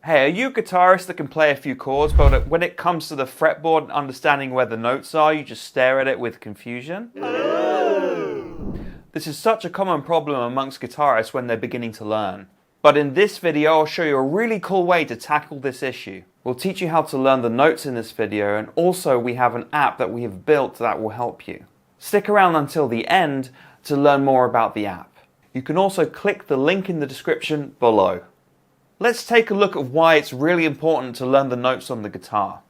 Hey, are you a guitarist that can play a few chords, but when it comes to the fretboard and understanding where the notes are, you just stare at it with confusion? This is such a common problem amongst guitarists when they're beginning to learn. But in this video, I'll show you a really cool way to tackle this issue. We'll teach you how to learn the notes in this video, and also we have an app that we have built that will help you. Stick around until the end to learn more about the app. You can also click the link in the description below. Let's take a look at why it's really important to learn the notes on the guitar.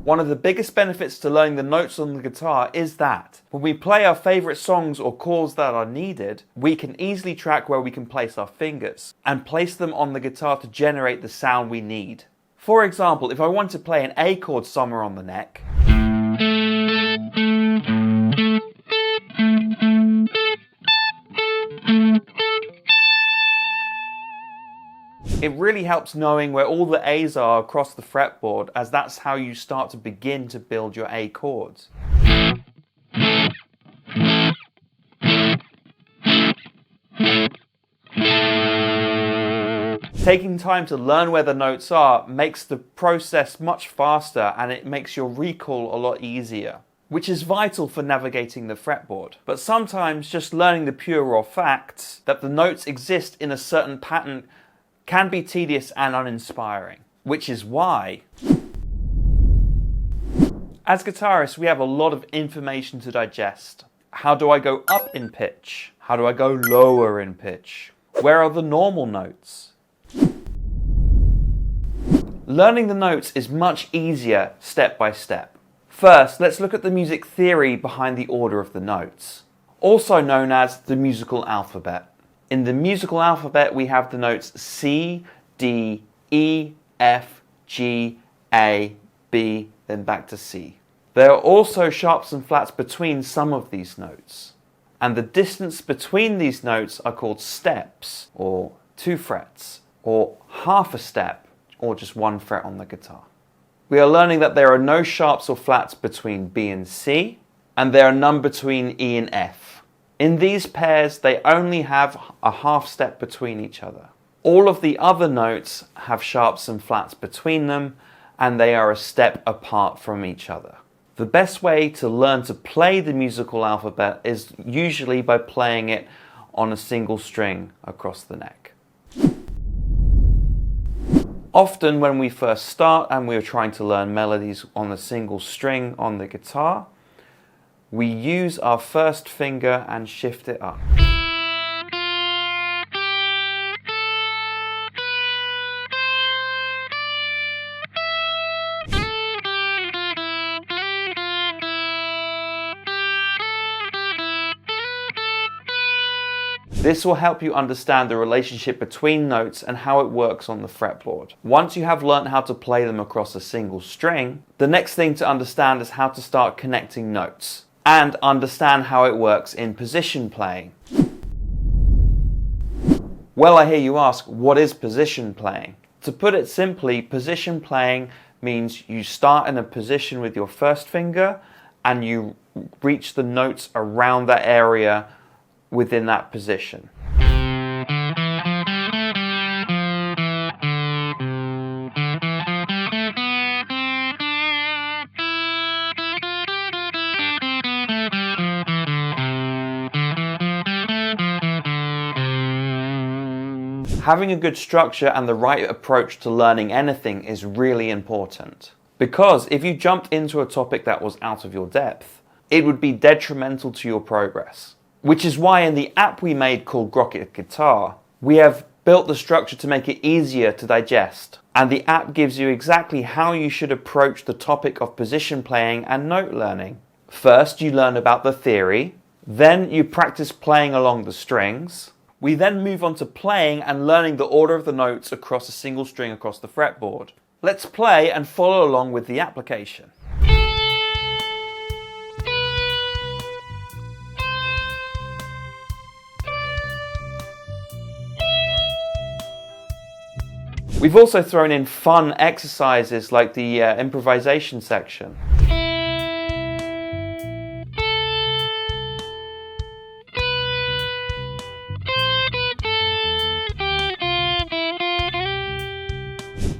One of the biggest benefits to learning the notes on the guitar is that when we play our favorite songs or chords that are needed, we can easily track where we can place our fingers and place them on the guitar to generate the sound we need. For example, if I want to play an A chord somewhere on the neck, it really helps knowing where all the A's are across the fretboard, as that's how you start to begin to build your A chords. Taking time to learn where the notes are makes the process much faster, and it makes your recall a lot easier, which is vital for navigating the fretboard. But sometimes just learning the pure raw facts that the notes exist in a certain pattern can be tedious and uninspiring, which is why, as guitarists, we have a lot of information to digest. How do I go up in pitch? How do I go lower in pitch? Where are the normal notes? Learning the notes is much easier step by step. First, let's look at the music theory behind the order of the notes, also known as the musical alphabet. In the musical alphabet, we have the notes C, D, E, F, G, A, B, then back to C. There are also sharps and flats between some of these notes, and the distance between these notes are called steps, or 2 frets, or half a step, or just 1 fret on the guitar. We are learning that there are no sharps or flats between B and C, and there are none between E and F. In these pairs, they only have a half step between each other. All of the other notes have sharps and flats between them, and they are a step apart from each other. The best way to learn to play the musical alphabet is usually by playing it on a single string across the neck. Often when we first start and we're trying to learn melodies on a single string on the guitar, we use our first finger and shift it up. This will help you understand the relationship between notes and how it works on the fretboard. Once you have learnt how to play them across a single string, the next thing to understand is how to start connecting notes and understand how it works in position playing. Well, I hear you ask, what is position playing? To put it simply, position playing means you start in a position with your first finger and you reach the notes around that area within that position. Having a good structure and the right approach to learning anything is really important. Because if you jumped into a topic that was out of your depth, it would be detrimental to your progress. Which is why in the app we made called Grokit Guitar, we have built the structure to make it easier to digest. And the app gives you exactly how you should approach the topic of position playing and note learning. First, you learn about the theory. Then you practice playing along the strings. We then move on to playing and learning the order of the notes across a single string across the fretboard. Let's play and follow along with the application. We've also thrown in fun exercises like the improvisation section.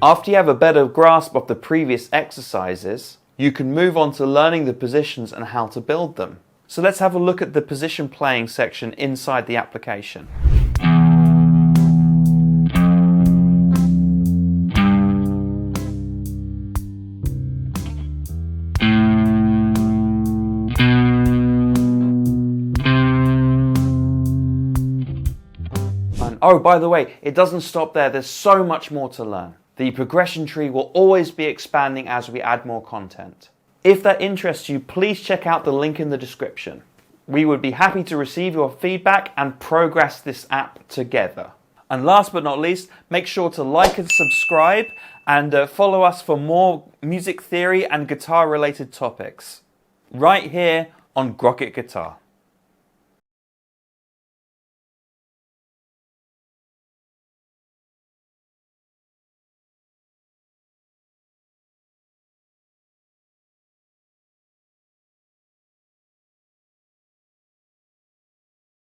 After you have a better grasp of the previous exercises, you can move on to learning the positions and how to build them. So let's have a look at the position playing section inside the application. And oh, by the way, it doesn't stop there. There's so much more to learn. The progression tree will always be expanding as we add more content. If that interests you, please check out the link in the description. We would be happy to receive your feedback and progress this app together. And last but not least, make sure to like and subscribe and follow us for more music theory and guitar related topics right here on Grokit Guitar.